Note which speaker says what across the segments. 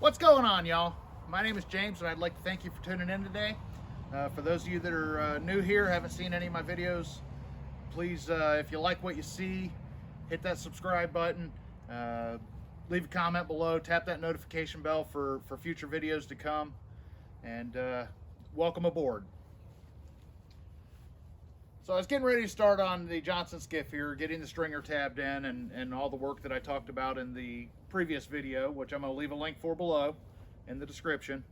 Speaker 1: What's going on, y'all? My name is James, and I'd like to thank you for tuning in today. For those of you that are new here, haven't seen any of my videos, please, if you like what you see, hit that subscribe button, leave a comment below, tap that notification bell for future videos to come, and welcome aboard. So I was getting ready to start on the Johnson skiff here, getting the stringer tabbed in and all the work that I talked about in the previous video, which I'm going to leave a link for below in the description.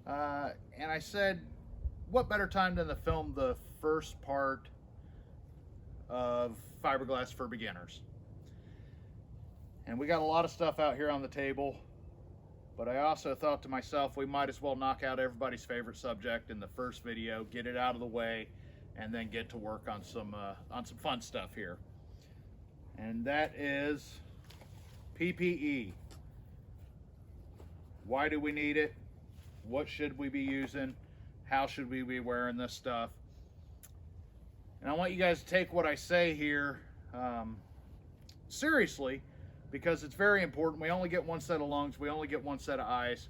Speaker 1: And I said, what better time than to film the first part of Fiberglass for Beginners? And we got a lot of stuff out here on the table, but I also thought to myself, we might as well knock out everybody's favorite subject in the first video, get it out of the way, and then get to work on some fun stuff here. And that is PPE. Why do we need it? What should we be using? How should we be wearing this stuff? And I want you guys to take what I say here seriously, because it's very important. We only get one set of lungs. We only get one set of eyes.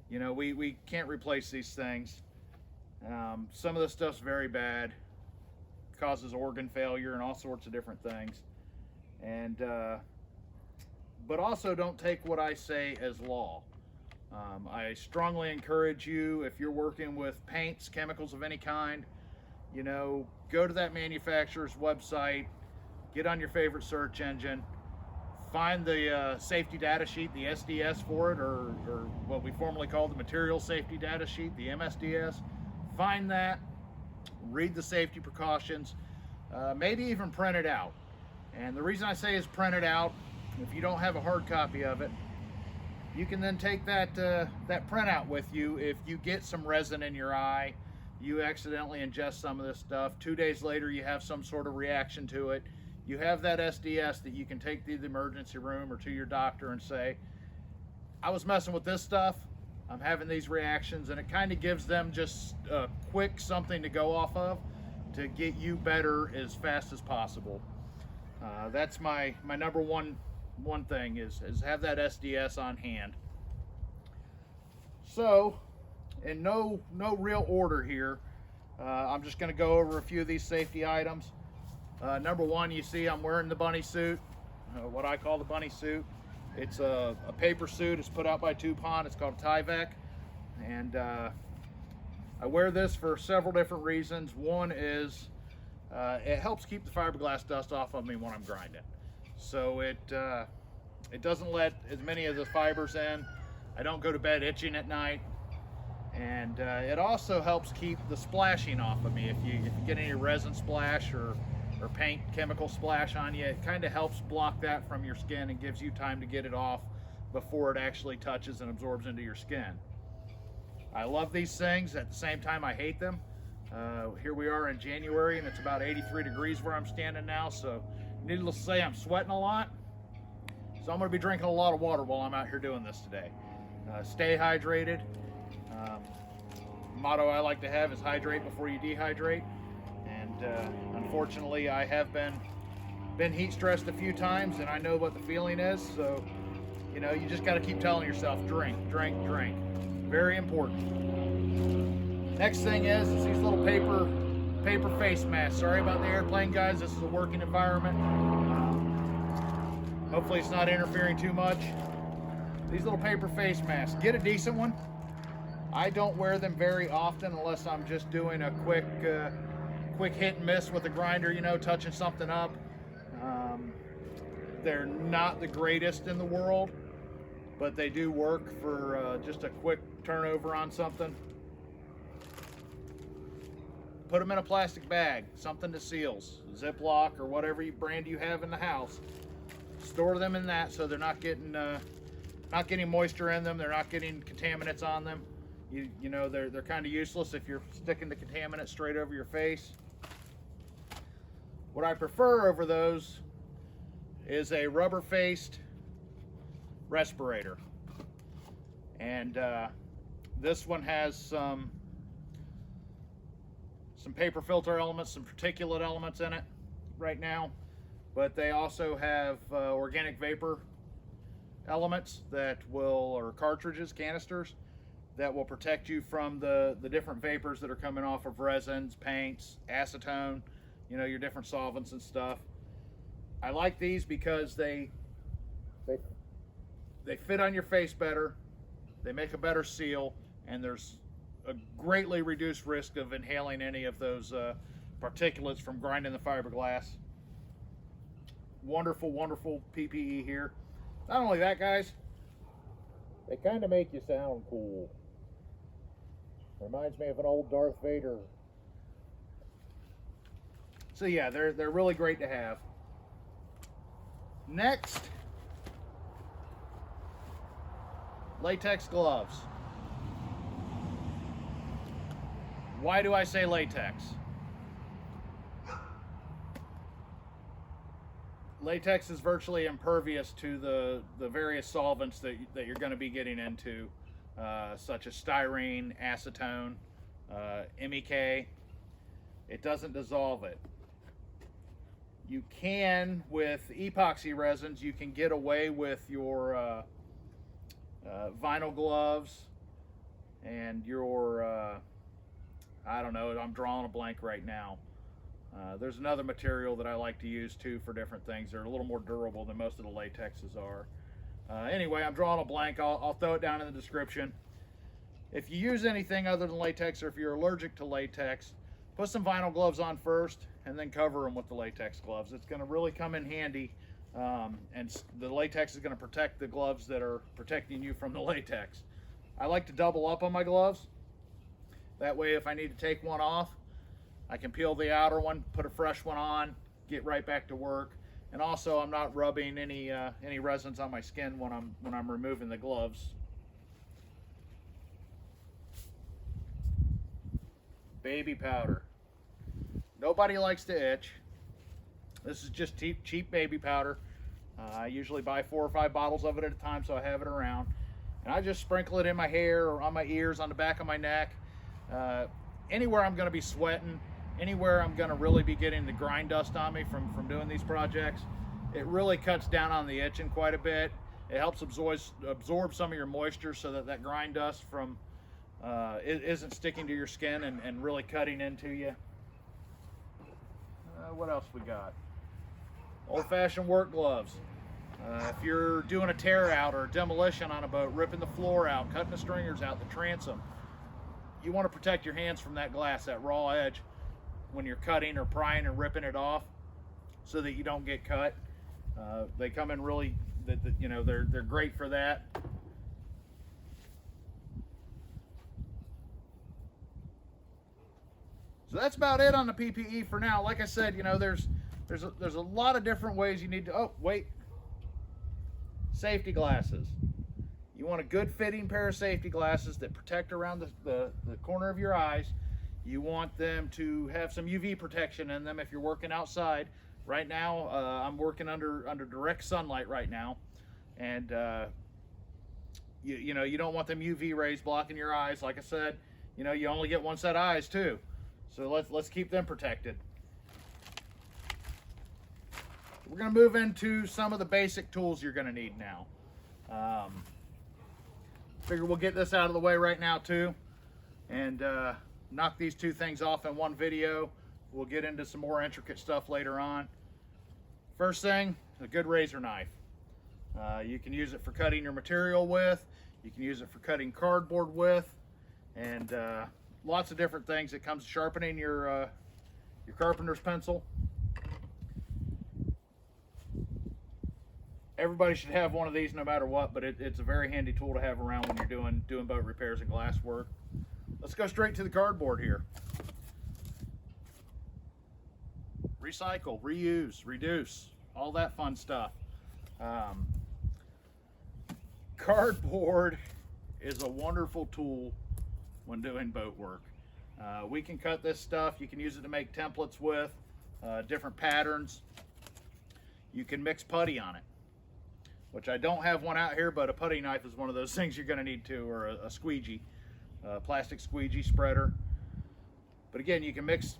Speaker 1: You know, we can't replace these things. Some of this stuff's very bad, causes organ failure and all sorts of different things. And but also don't take what I say as law. I strongly encourage you, if you're working with paints, chemicals of any kind, you know, go to that manufacturer's website, get on your favorite search engine, find the safety data sheet, the SDS for it, or what we formerly called the material safety data sheet, the MSDS. Find that, read the safety precautions, maybe even print it out. And the reason I say is print it out. If you don't have a hard copy of it, you can then take that printout with you. If you get some resin in your eye, you accidentally ingest some of this stuff, 2 days later you have some sort of reaction to it, you have that SDS that you can take to the emergency room or to your doctor and say, I was messing with this stuff, I'm having these reactions, and it kind of gives them just a quick something to go off of to get you better as fast as possible. That's my number one thing is have that SDS on hand. So, in no real order here, I'm just going to go over a few of these safety items. Number one, you see I'm wearing the bunny suit, what I call the bunny suit. It's a paper suit. It's put out by DuPont. It's called Tyvek. And I wear this for several different reasons. One is it helps keep the fiberglass dust off of me when I'm grinding. So it doesn't let as many of the fibers in. I don't go to bed itching at night. And it also helps keep the splashing off of me. If you get any resin splash or paint chemical splash on you, it kind of helps block that from your skin and gives you time to get it off before it actually touches and absorbs into your skin. I love these things. At the same time, I hate them. Here we are in January and it's about 83 degrees where I'm standing now, so needless to say, I'm sweating a lot. So I'm going to be drinking a lot of water while I'm out here doing this today. Stay hydrated. Motto I like to have is hydrate before you dehydrate. And unfortunately, I have been heat stressed a few times, and I know what the feeling is. So, you know, you just got to keep telling yourself, drink, drink, drink. Very important. Next thing is these little paper face masks. Sorry about the airplane, guys. This is a working environment. Hopefully, it's not interfering too much. These little paper face masks. Get a decent one. I don't wear them very often unless I'm just doing a quick hit and miss with a grinder, you know, touching something up. They're not the greatest in the world, but they do work for just a quick turnover on something. Put them in a plastic bag, something that seals, Ziploc or whatever brand you have in the house. Store them in that so they're not getting moisture in them. They're not getting contaminants on them. You know, they're kind of useless if you're sticking the contaminant straight over your face. What I prefer over those is a rubber-faced respirator. And this one has some paper filter elements, some particulate elements in it right now. But they also have organic vapor elements that will, or cartridges, canisters, that will protect you from the different vapors that are coming off of resins, paints, acetone, you know, your different solvents and stuff. I like these because they fit on your face better, they make a better seal, and there's a greatly reduced risk of inhaling any of those particulates from grinding the fiberglass. Wonderful, wonderful PPE here. Not only that, guys, they kind of make you sound cool. Reminds me of an old Darth Vader. So yeah, they're really great to have. Next, latex gloves. Why do I say latex? Latex is virtually impervious to the various solvents that you're going to be getting into, such as styrene, acetone, MEK. It doesn't dissolve it. You can, with epoxy resins, you can get away with your vinyl gloves and your, I don't know, I'm drawing a blank right now. There's another material that I like to use too for different things. They're a little more durable than most of the latexes are. Anyway, I'm drawing a blank. I'll throw it down in the description. If you use anything other than latex, or if you're allergic to latex, put some vinyl gloves on first and then cover them with the latex gloves. It's going to really come in handy, and the latex is going to protect the gloves that are protecting you from the latex. I like to double up on my gloves. That way, if I need to take one off, I can peel the outer one, put a fresh one on, get right back to work. And also, I'm not rubbing any resins on my skin when I'm removing the gloves. Baby powder. Nobody likes to itch. This is just cheap baby powder. I usually buy 4 or 5 bottles of it at a time, so I have it around. And I just sprinkle it in my hair or on my ears, on the back of my neck. Anywhere I'm going to be sweating, anywhere I'm going to really be getting the grind dust on me from doing these projects. It really cuts down on the itching quite a bit. It helps absorb some of your moisture so that grind dust from it isn't sticking to your skin and really cutting into you. What else we got? Old-fashioned work gloves. If you're doing a tear out or a demolition on a boat, ripping the floor out, cutting the stringers out, the transom, you want to protect your hands from that glass, that raw edge, when you're cutting or prying and ripping it off, so that you don't get cut. They come in really, you know, they're great for that. So that's about it on the PPE for now. Like I said, you know, there's a lot of different ways you need to. Oh wait, safety glasses. You want a good fitting pair of safety glasses that protect around the corner of your eyes. You want them to have some UV protection in them if you're working outside. Right now, I'm working under direct sunlight right now, and you know, you don't want them UV rays blocking your eyes. Like I said, you know, you only get one set of eyes too, so let's keep them protected. We're going to move into some of the basic tools you're going to need now. Figure we'll get this out of the way right now too, and knock these 2 things off in one video. We'll get into some more intricate stuff later on. First thing, a good razor knife. You can use it for cutting your material with, you can use it for cutting cardboard with, and lots of different things. It comes sharpening your carpenter's pencil. Everybody should have one of these no matter what, but it's a very handy tool to have around when you're doing boat repairs and glass work. Let's go straight to the cardboard here. Recycle, reuse, reduce, all that fun stuff. Cardboard is a wonderful tool when doing boat work. We can cut this stuff. You can use it to make templates with different patterns. You can mix putty on it, which I don't have one out here, but a putty knife is one of those things you're going to need too, or a squeegee, plastic squeegee spreader. But again, you can mix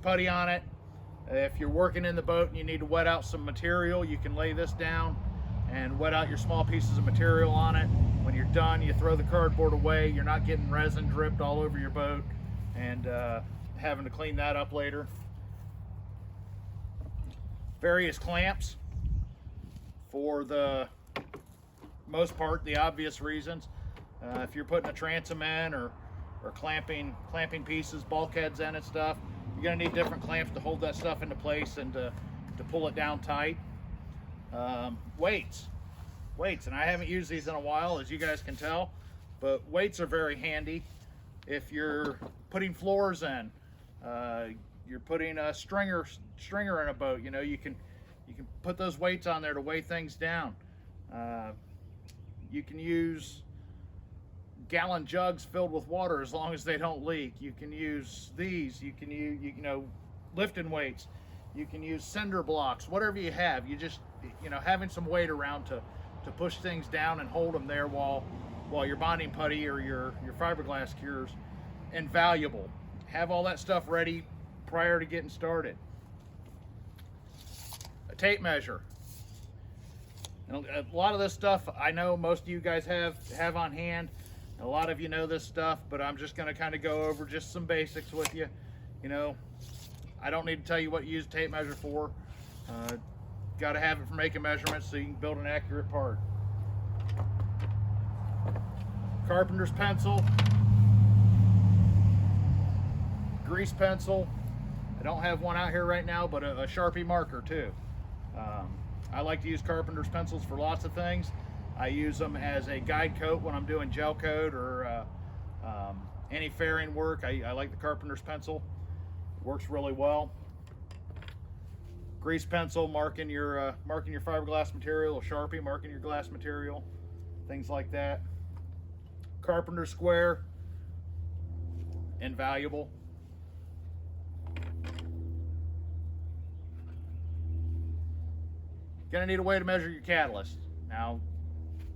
Speaker 1: putty on it. If you're working in the boat and you need to wet out some material, you can lay this down, and wet out your small pieces of material on it. When you're done, you throw the cardboard away. You're not getting resin dripped all over your boat and having to clean that up later. Various clamps, for the most part, the obvious reasons. If you're putting a transom in or clamping pieces, bulkheads in and stuff, you're gonna need different clamps to hold that stuff into place and to pull it down tight. Weights, and I haven't used these in a while, as you guys can tell, but weights are very handy. If you're putting floors in, you're putting a stringer in a boat, you know, you can put those weights on there to weigh things down. You can use gallon jugs filled with water as long as they don't leak. You can use these. You can use, you know, lifting weights. You can use cinder blocks, whatever you have. You just, you know, having some weight around to push things down and hold them there while your bonding putty or your fiberglass cures, invaluable. Have all that stuff ready prior to getting started. A tape measure. And a lot of this stuff I know most of you guys have on hand. A lot of you know this stuff, but I'm just going to kind of go over just some basics with you. You know, I don't need to tell you what you use a tape measure for. Got to have it for making measurements so you can build an accurate part. Carpenter's pencil, grease pencil. I don't have one out here right now, but a Sharpie marker too. I like to use carpenter's pencils for lots of things. I use them as a guide coat when I'm doing gel coat or any fairing work. I like the carpenter's pencil. Works really well. Grease pencil, marking your fiberglass material, a Sharpie marking your glass material, things like that. Carpenter square, invaluable. Gonna need a way to measure your catalyst. Now,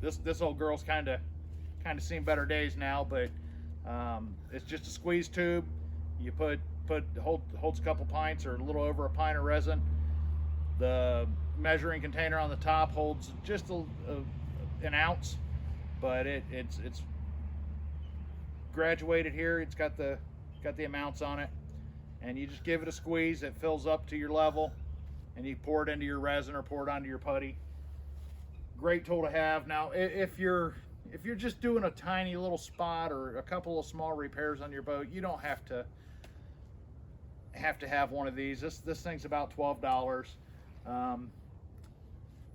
Speaker 1: this old girl's kind of seen better days now, but it's just a squeeze tube. You holds a couple pints or a little over a pint of resin. The measuring container on the top holds just an ounce, but it's graduated here. It's got the amounts on it, and you just give it a squeeze. It fills up to your level, and you pour it into your resin or pour it onto your putty. Great tool to have. Now, if you're just doing a tiny little spot or a couple of small repairs on your boat, you don't have to have one of these. This thing's about $12.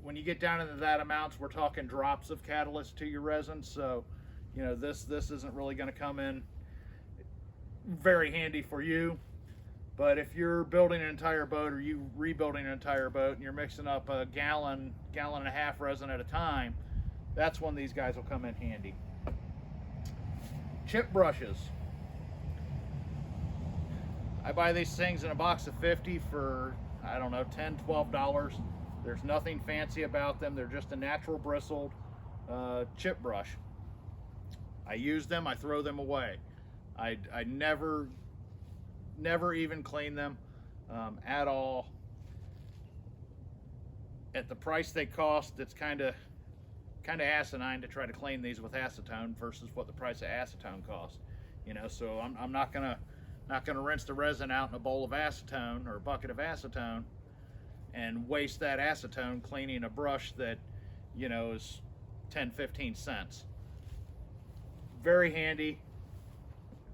Speaker 1: When you get down into that amounts, we're talking drops of catalyst to your resin, so you know this isn't really going to come in very handy for you. But if you're building an entire boat or you rebuilding an entire boat and you're mixing up a gallon and a half resin at a time, that's when these guys will come in handy. Chip brushes. I buy these things in a box of 50 for, I don't know, $10, $12. There's nothing fancy about them. They're just a natural bristled chip brush. I use them, I throw them away. I never even clean them at all. At the price they cost, it's kind of asinine to try to clean these with acetone versus what the price of acetone costs. You know, so I'm not gonna rinse the resin out in a bowl of acetone or a bucket of acetone and waste that acetone cleaning a brush that, you know, is 10-15 cents. Very handy,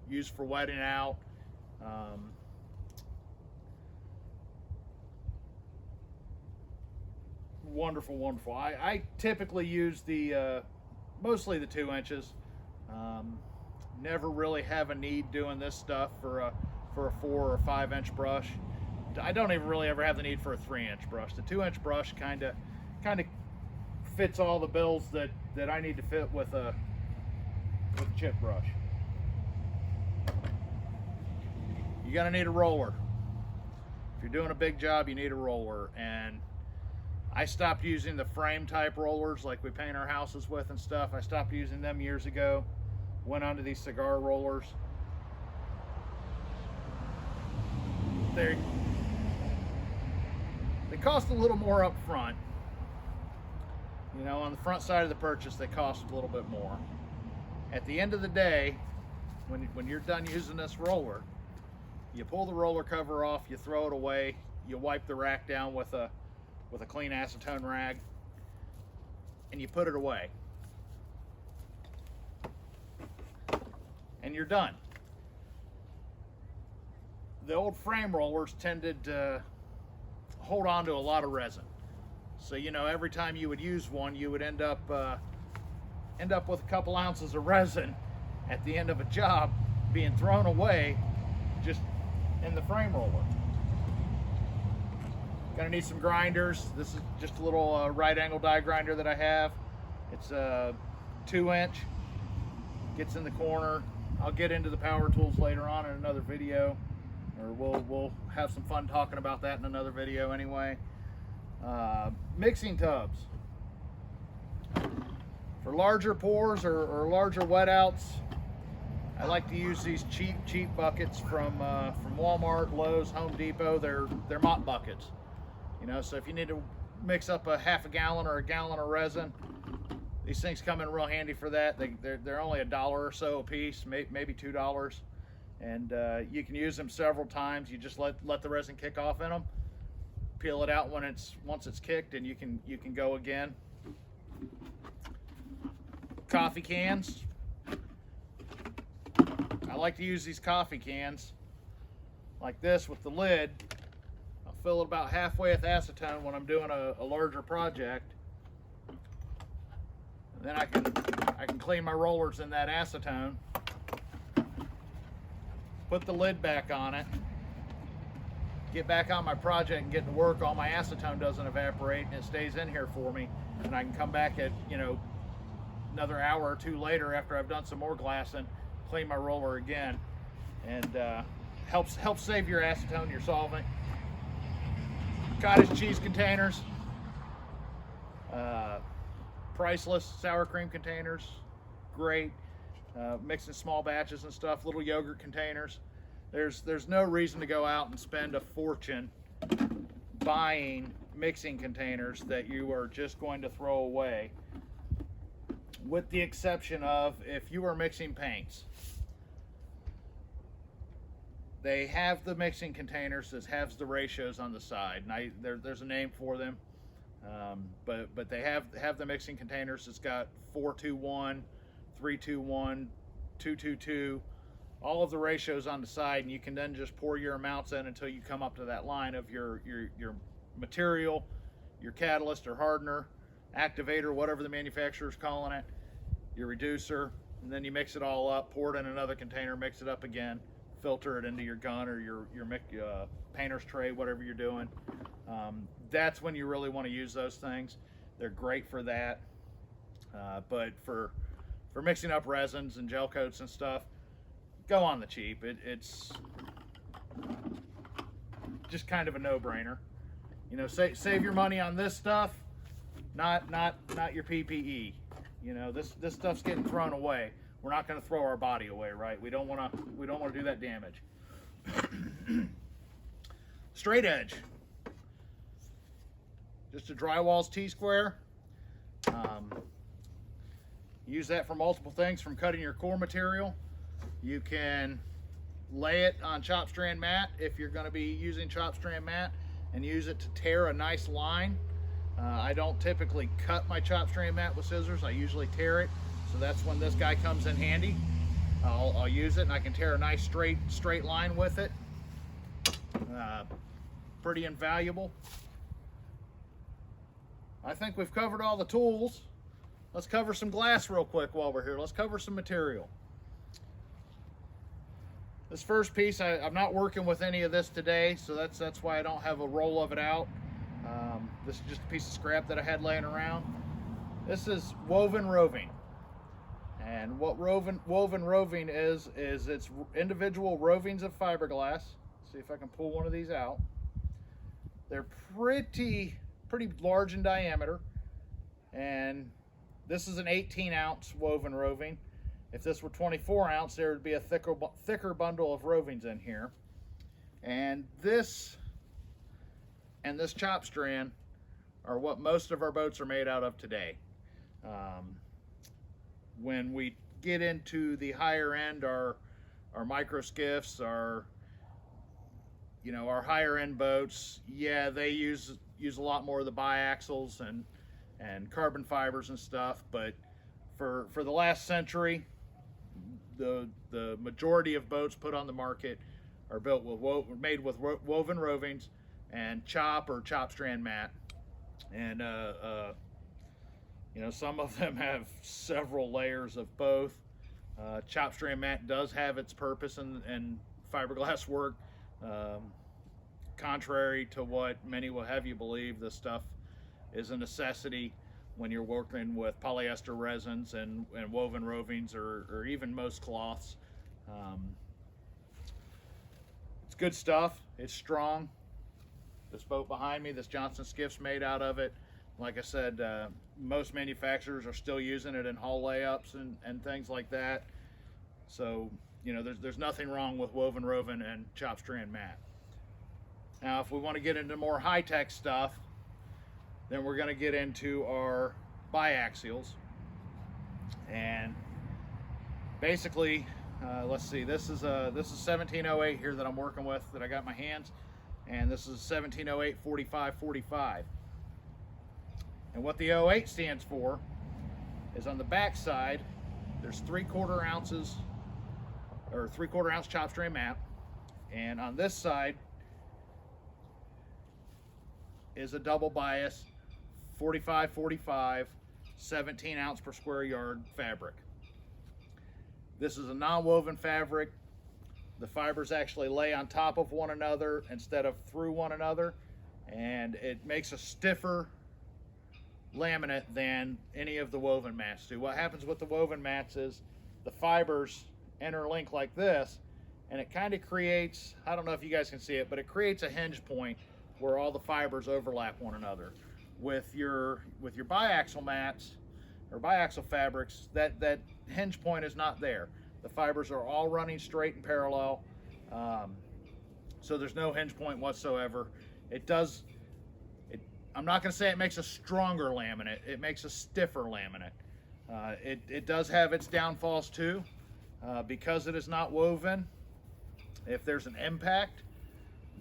Speaker 1: used for wetting out. Wonderful. I typically use the mostly the 2 inches. Never really have a need doing this stuff for a 4 or 5 inch brush. I don't even really ever have the need for a 3 inch brush. The 2 inch brush kind of fits all the bills that I need to fit with a chip brush. You're gonna need a roller. If you're doing a big job, you need a roller. And I stopped using the frame type rollers like we paint our houses with and stuff. I stopped using them years ago. Went onto these cigar rollers. They cost a little more up front, You know, on the front side of the purchase, they cost a little bit more. At the end of the day, when you're done using this roller, you pull the roller cover off, you throw it away, you wipe the rack down with a clean acetone rag, and you put it away. And you're done. The old frame rollers tended to hold on to a lot of resin. So, you know, every time you would use one, you would end up with a couple ounces of resin at the end of a job being thrown away just in the frame roller. Gonna need some grinders. This is just a little right angle die grinder that I have. It's a 2-inch, gets in the corner. I'll get into the power tools later on in another video, or we'll have some fun talking about that in another video anyway. Mixing tubs. For larger pours or larger wet outs, I like to use these cheap buckets from Walmart, Lowe's, Home Depot. They're mop buckets. You know, so if you need to mix up a half a gallon or a gallon of resin, these things come in real handy for that. They're only $1 or so a piece, maybe $2, and you can use them several times. You just let the resin kick off in them, peel it out once it's kicked, and you can go again. Coffee cans. I like to use these coffee cans like this with the lid. I'll fill it about halfway with acetone when I'm doing a larger project. And then I can clean my rollers in that acetone. Put the lid back on it. Get back on my project and get to work. All my acetone doesn't evaporate and it stays in here for me. And I can come back at, you know, another hour or two later after I've done some more glassing, clean my roller again, and helps save your acetone, your solvent. Cottage cheese containers, priceless. Sour cream containers, great. Mixing small batches and stuff. Little yogurt containers. There's no reason to go out and spend a fortune buying mixing containers that you are just going to throw away, with the exception of if you are mixing paints. They have the mixing containers that has the ratios on the side, and there's a name for them, but they have the mixing containers that's got 4-2-1, 3-2-1, 2-2-2, all of the ratios on the side, and you can then just pour your amounts in until you come up to that line of your material, your catalyst or hardener, activator, whatever the manufacturer's calling it, your reducer, and then you mix it all up, pour it in another container, mix it up again, filter it into your gun or your painter's tray, whatever you're doing. That's when you really want to use those things. They're great for that, but for mixing up resins and gel coats and stuff, go on the cheap. It's just kind of a no-brainer. You know, save your money on this stuff, not your PPE. You know, this stuff's getting thrown away. We're not going to throw our body away, right? We don't want to do that damage. Straight edge. Just a drywall's T-square. Use that for multiple things, from cutting your core material. You can lay it on chop strand mat if you're going to be using chop strand mat, and use it to tear a nice line. I don't typically cut my chop strand mat with scissors. I usually tear it, so that's when this guy comes in handy. I'll use it, and I can tear a nice straight line with it. Pretty invaluable. I think we've covered all the tools. Let's cover some glass real quick while we're here. Let's cover some material. This first piece, I'm not working with any of this today, so that's why I don't have a roll of it out. This is just a piece of scrap that I had laying around. This is woven roving. And what woven roving is it's individual rovings of fiberglass. See if I can pull one of these out. They're pretty large in diameter, and this is an 18-ounce woven roving. If this were 24 ounce, there would be a thicker bundle of rovings in here. And this chop strand are what most of our boats are made out of today. When we get into the higher end, our micro skiffs, our higher end boats, yeah, they use a lot more of the biaxials and carbon fibers and stuff. But for the last century, the majority of boats put on the market are made with woven rovings and chop or chop strand mat, and some of them have several layers of both. Chop strand mat does have its purpose in fiberglass work. Contrary to what many will have you believe, this stuff is a necessity when you're working with polyester resins and woven rovings, or even most cloths. It's good stuff. It's strong. This boat behind me, this Johnson skiff's made out of it. Like I said, most manufacturers are still using it in hull layups and things like that. So, there's nothing wrong with woven roving and chop strand mat. Now, if we want to get into more high-tech stuff, then we're going to get into our biaxials. And basically, let's see, this is 1708 here that I'm working with, that I got in my hands, and this is 1708 4545. And what the 08 stands for is, on the back side, there's 3/4 ounces, or 3/4 ounce chop strand mat, and on this side is a double bias 45-45 17 ounce per square yard fabric. This is a non-woven fabric. The fibers actually lay on top of one another instead of through one another, and it makes a stiffer laminate than any of the woven mats do. What happens with the woven mats is the fibers interlink like this, and it kind of creates, I don't know if you guys can see it, but it creates a hinge point where all the fibers overlap one another. With your biaxial mats or biaxial fabrics, that hinge point is not there. The fibers are all running straight and parallel, so there's no hinge point whatsoever. I'm not going to say it makes a stronger laminate. It makes a stiffer laminate. It does have its downfalls too, because it is not woven. If there's an impact,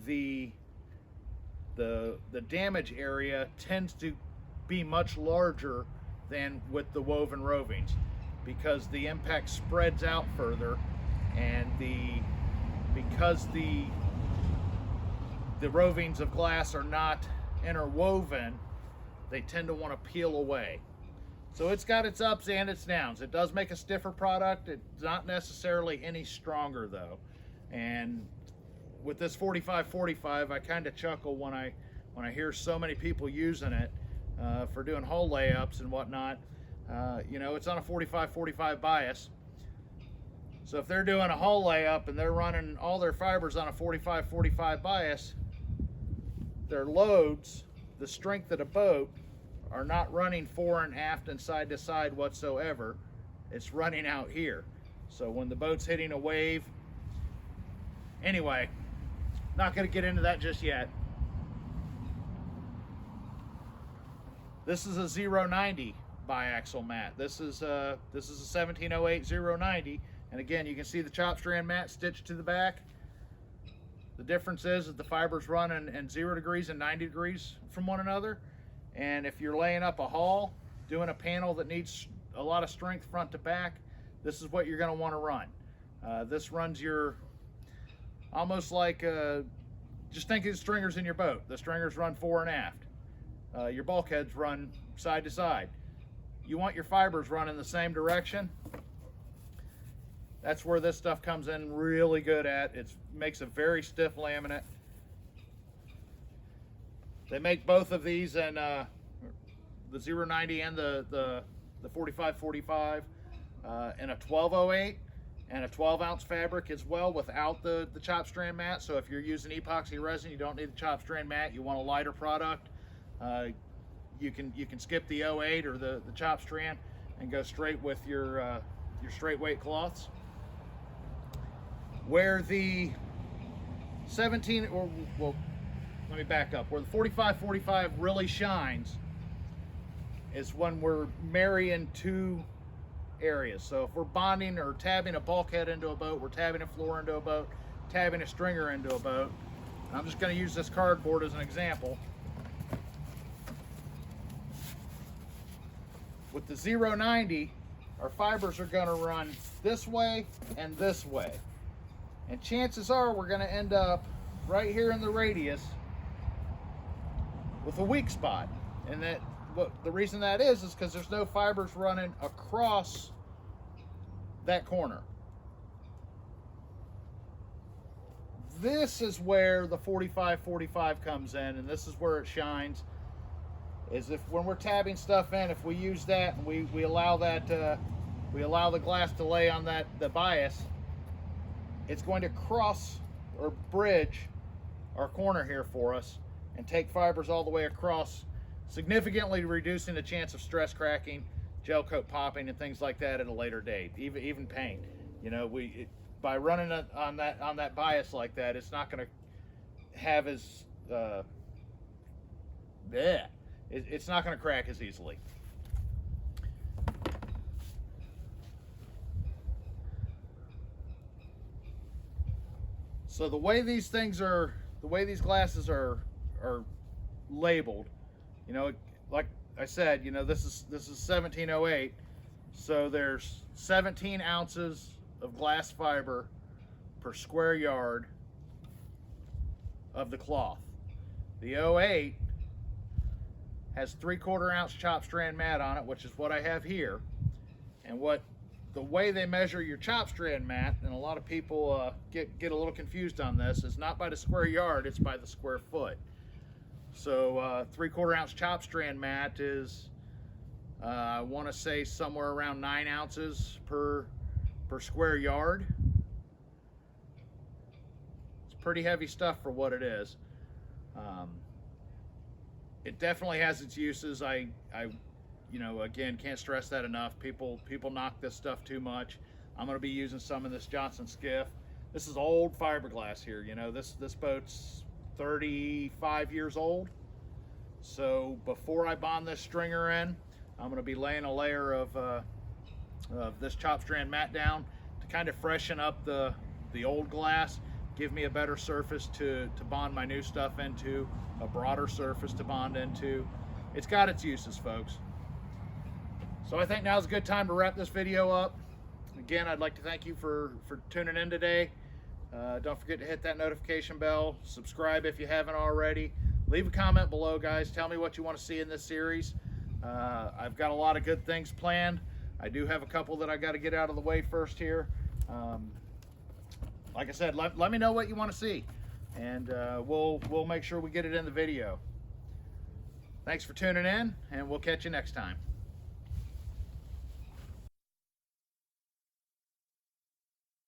Speaker 1: the damage area tends to be much larger than with the woven rovings, because the impact spreads out further, and because the rovings of glass are not interwoven, they tend to want to peel away. So it's got its ups and its downs. It does make a stiffer product. It's not necessarily any stronger though. And with this 45-45, I kind of chuckle when I hear so many people using it for doing hull layups and whatnot. It's on a 45-45 bias. So if they're doing a hull layup and they're running all their fibers on a 45-45 bias, their loads, the strength of the boat, are not running fore and aft and side to side whatsoever. It's running out here. So when the boat's hitting a wave, anyway, not going to get into that just yet. This is a 090 biaxial mat. This is a 1708 090, and again, you can see the chop strand mat stitched to the back. The difference is that the fibers run in 0 degrees and 90 degrees from one another. And if you're laying up a hull, doing a panel that needs a lot of strength front to back, this is what you're going to want to run. This runs your, almost like, just think of the stringers in your boat. The stringers run fore and aft. Your bulkheads run side to side. You want your fibers running the same direction. That's where this stuff comes in really good at. It makes a very stiff laminate. They make both of these in the 090 and the 45-45 in a 1208 and a 12 ounce fabric as well, without the chop strand mat. So if you're using epoxy resin, you don't need the chop strand mat. You want a lighter product. You can skip the 08 or the chop strand and go straight with your straight weight cloths. Where the 17, or well, let me back up. Where the 45-45 really shines is when we're marrying two areas. So if we're bonding or tabbing a bulkhead into a boat, we're tabbing a floor into a boat, tabbing a stringer into a boat. And I'm just going to use this cardboard as an example. With the 090, our fibers are going to run this way and this way. And chances are we're going to end up right here in the radius with a weak spot. And that, the reason that is because there's no fibers running across that corner. This is where the 45-45 comes in, and this is where it shines. Is if when we're tabbing stuff in, if we use that and we allow that we allow the glass to lay on the bias, it's going to cross or bridge our corner here for us and take fibers all the way across, significantly reducing the chance of stress cracking, gel coat popping, and things like that at a later date. Even paint. You know, by running it on that bias like that, it's not going to have as it's not going to crack as easily. So the way these glasses are labeled, you know, like I said, you know, this is 1708, so there's 17 ounces of glass fiber per square yard of the cloth. The 08 has 3/4 ounce chop strand mat on it, which is what I have here. And the way they measure your chop strand mat, and a lot of people get a little confused on this, is not by the square yard, it's by the square foot. So 3/4 ounce chop strand mat is I want to say somewhere around 9 ounces per square yard. It's pretty heavy stuff for what it is. It definitely has its uses. I you know, again, can't stress that enough. People knock this stuff too much. I'm going to be using some of this Johnson skiff. This is old fiberglass here. You know, this boat's 35 years old. So before I bond this stringer in, I'm going to be laying a layer of this chop strand mat down to kind of freshen up the old glass, give me a better surface to bond my new stuff into, a broader surface to bond into. It's got its uses, folks. So I think now's a good time to wrap this video up. Again, I'd like to thank you for tuning in today. Don't forget to hit that notification bell. Subscribe if you haven't already. Leave a comment below, guys. Tell me what you want to see in this series. I've got a lot of good things planned. I do have a couple that I got to get out of the way first here. Like I said, let me know what you want to see, and we'll make sure we get it in the video. Thanks for tuning in, and we'll catch you next time.